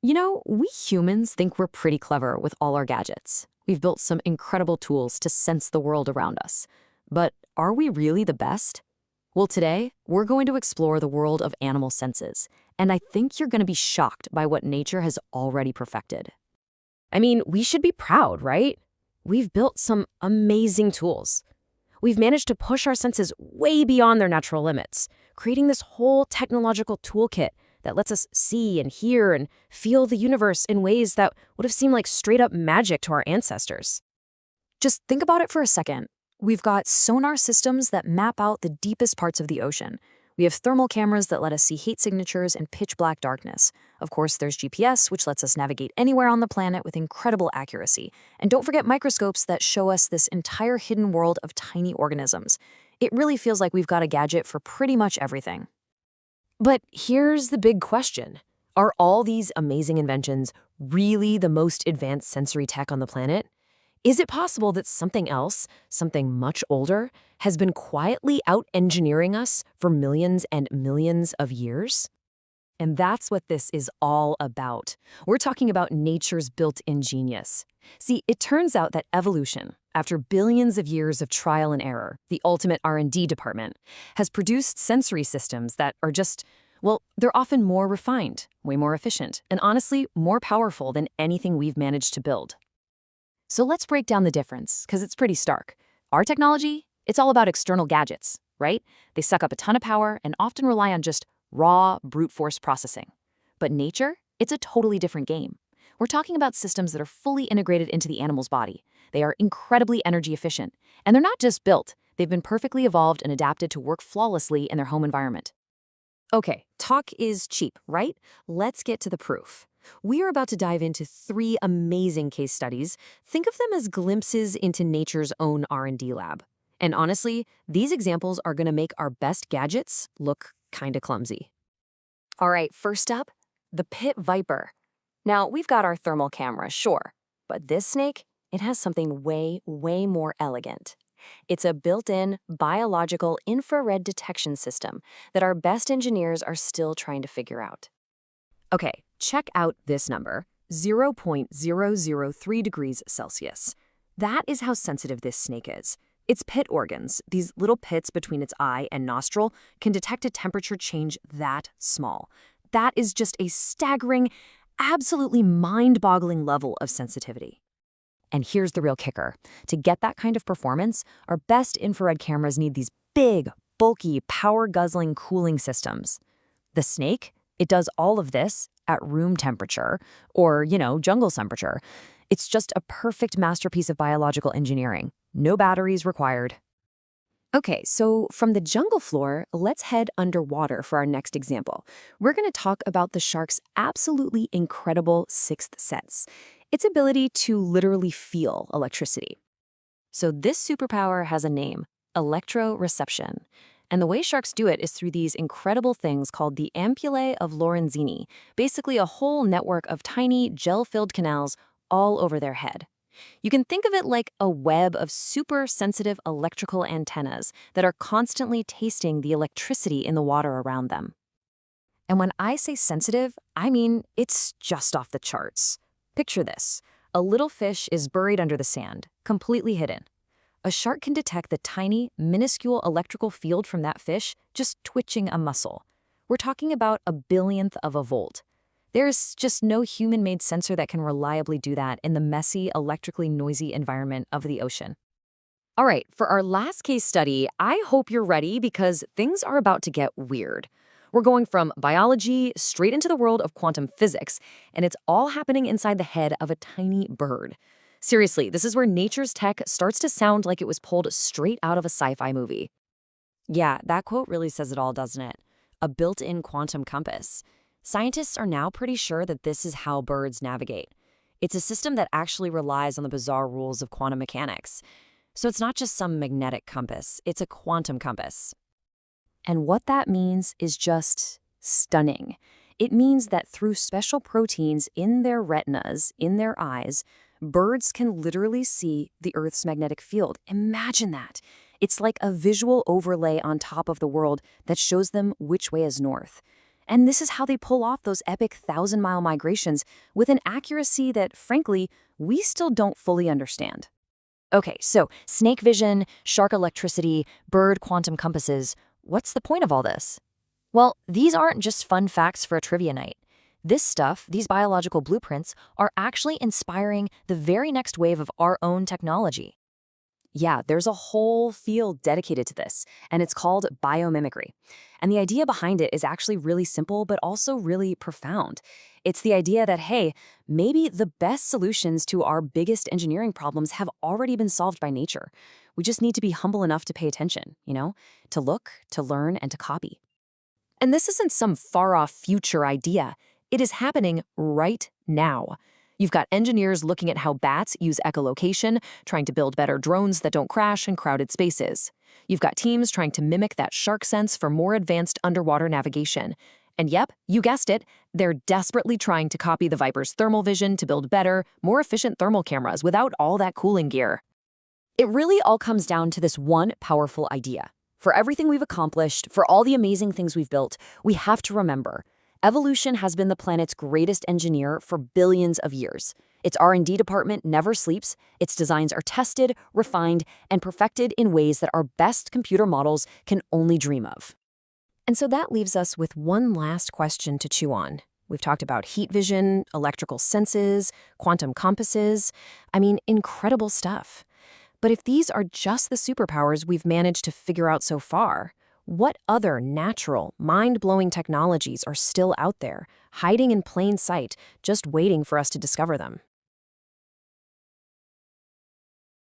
We humans think we're pretty clever with all our gadgets. We've built some incredible tools to sense the world around us. But are we really the best? Well, today, we're going to explore the world of animal senses, and I think you're going to be shocked by what nature has already perfected. I mean, we should be proud, right? We've built some amazing tools. We've managed to push our senses way beyond their natural limits, creating this whole technological toolkit that lets us see and hear and feel the universe in ways that would have seemed like straight up magic to our ancestors. Just think about it for a second. We've got sonar systems that map out the deepest parts of the ocean. We have thermal cameras that let us see heat signatures in pitch black darkness. Of course, there's GPS, which lets us navigate anywhere on the planet with incredible accuracy. And don't forget microscopes that show us this entire hidden world of tiny organisms. It really feels like we've got a gadget for pretty much everything. But here's the big question. Are all these amazing inventions really the most advanced sensory tech on the planet? Is it possible that something else, something much older, has been quietly out-engineering us for millions and millions of years? And that's what this is all about. We're talking about nature's built-in genius. See, it turns out that evolution, after billions of years of trial and error, the ultimate R&D department, has produced sensory systems that are just, well, they're often more refined, way more efficient, and honestly, more powerful than anything we've managed to build. So let's break down the difference, because it's pretty stark. Our technology, it's all about external gadgets, right? They suck up a ton of power and often rely on just raw, brute force processing. But nature, it's a totally different game. We're talking about systems that are fully integrated into the animal's body. They are incredibly energy efficient. And they're not just built, they've been perfectly evolved and adapted to work flawlessly in their home environment. Okay, talk is cheap, right? Let's get to the proof. We are about to dive into 3 amazing case studies. Think of them as glimpses into nature's own R&D lab. And honestly, these examples are going to make our best gadgets look kinda clumsy. All right, first up, the pit viper. Now, we've got our thermal camera, sure, but this snake, it has something way, way more elegant. It's a built-in biological infrared detection system that our best engineers are still trying to figure out. Okay, check out this number, 0.003 degrees Celsius. That is how sensitive this snake is. Its pit organs, these little pits between its eye and nostril, can detect a temperature change that small. That is just a staggering, absolutely mind-boggling level of sensitivity. And here's the real kicker. To get that kind of performance, our best infrared cameras need these big, bulky, power-guzzling cooling systems. The snake, it does all of this at room temperature, or, jungle temperature. It's just a perfect masterpiece of biological engineering. No batteries required. Okay, so from the jungle floor, let's head underwater for our next example. We're going to talk about the shark's absolutely incredible sixth sense, its ability to literally feel electricity. So this superpower has a name, electroreception. And the way sharks do it is through these incredible things called the ampullae of Lorenzini, basically a whole network of tiny gel-filled canals all over their head. You can think of it like a web of super sensitive electrical antennas that are constantly tasting the electricity in the water around them. And when I say sensitive, I mean it's just off the charts. Picture this. A little fish is buried under the sand, completely hidden. A shark can detect the tiny, minuscule electrical field from that fish just twitching a muscle. We're talking about a billionth of a volt. There's just no human-made sensor that can reliably do that in the messy, electrically noisy environment of the ocean. All right, for our last case study, I hope you're ready because things are about to get weird. We're going from biology straight into the world of quantum physics, and it's all happening inside the head of a tiny bird. Seriously, this is where nature's tech starts to sound like it was pulled straight out of a sci-fi movie. Yeah, that quote really says it all, doesn't it? A built-in quantum compass. Scientists are now pretty sure that this is how birds navigate. It's a system that actually relies on the bizarre rules of quantum mechanics. So it's not just some magnetic compass, it's a quantum compass. And what that means is just stunning. It means that through special proteins in their retinas, in their eyes, birds can literally see the Earth's magnetic field. Imagine that. It's like a visual overlay on top of the world that shows them which way is north. And this is how they pull off those epic 1,000-mile migrations with an accuracy that, frankly, we still don't fully understand. Okay, so snake vision, shark electricity, bird quantum compasses. What's the point of all this? Well, these aren't just fun facts for a trivia night. This stuff, these biological blueprints, are actually inspiring the very next wave of our own technology. Yeah, there's a whole field dedicated to this, and it's called biomimicry. And the idea behind it is actually really simple, but also really profound. It's the idea that, hey, maybe the best solutions to our biggest engineering problems have already been solved by nature. We just need to be humble enough to pay attention, to look, to learn, and to copy. And this isn't some far-off future idea. It is happening right now. You've got engineers looking at how bats use echolocation, trying to build better drones that don't crash in crowded spaces. You've got teams trying to mimic that shark sense for more advanced underwater navigation. And yep, you guessed it, they're desperately trying to copy the Viper's thermal vision to build better, more efficient thermal cameras without all that cooling gear. It really all comes down to this one powerful idea. For everything we've accomplished, for all the amazing things we've built, we have to remember, evolution has been the planet's greatest engineer for billions of years. Its R&D department never sleeps, its designs are tested, refined, and perfected in ways that our best computer models can only dream of. And so that leaves us with one last question to chew on. We've talked about heat vision, electrical senses, quantum compasses. Incredible stuff. But if these are just the superpowers we've managed to figure out so far, what other natural, mind-blowing technologies are still out there, hiding in plain sight, just waiting for us to discover them?